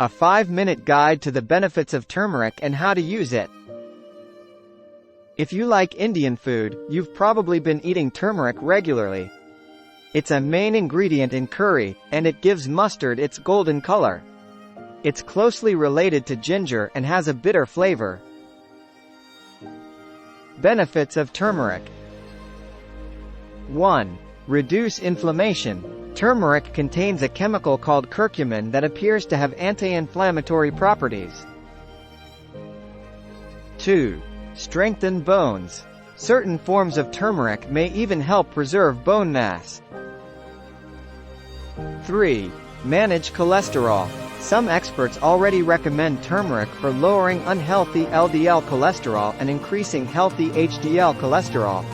A 5-minute guide to the benefits of turmeric and how to use it. If you like Indian food, you've probably been eating turmeric regularly. It's a main ingredient in curry, and it gives mustard its golden color. It's closely related to ginger and has a bitter flavor. Benefits of turmeric. 1. Reduce inflammation. Turmeric contains a chemical called curcumin that appears to have anti-inflammatory properties. 2. Strengthen bones. Certain forms of turmeric may even help preserve bone mass. 3. Manage cholesterol. Some experts already recommend turmeric for lowering unhealthy LDL cholesterol and increasing healthy HDL cholesterol.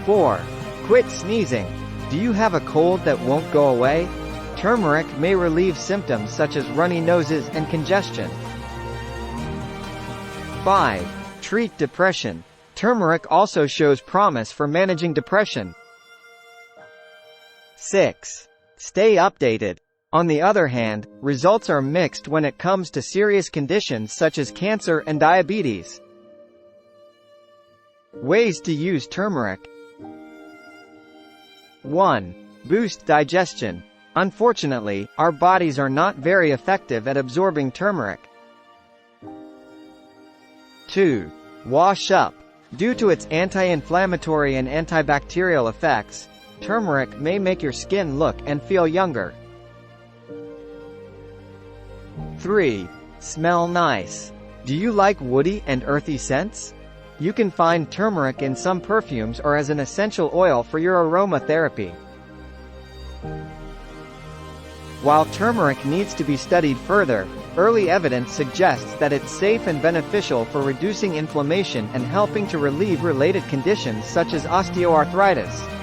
4. Quit sneezing. Do you have a cold that won't go away? Turmeric may relieve symptoms such as runny noses and congestion. 5. Treat depression. Turmeric also shows promise for managing depression. 6. Stay updated. On the other hand, results are mixed when it comes to serious conditions such as cancer and diabetes. Ways to use turmeric. 1. Boost digestion. Unfortunately, our bodies are not very effective at absorbing turmeric. 2. Wash up. Due to its anti-inflammatory and antibacterial effects, turmeric may make your skin look and feel younger. 3. Smell nice. Do you like woody and earthy scents? You can find turmeric in some perfumes or as an essential oil for your aromatherapy. While turmeric needs to be studied further, early evidence suggests that it's safe and beneficial for reducing inflammation and helping to relieve related conditions such as osteoarthritis.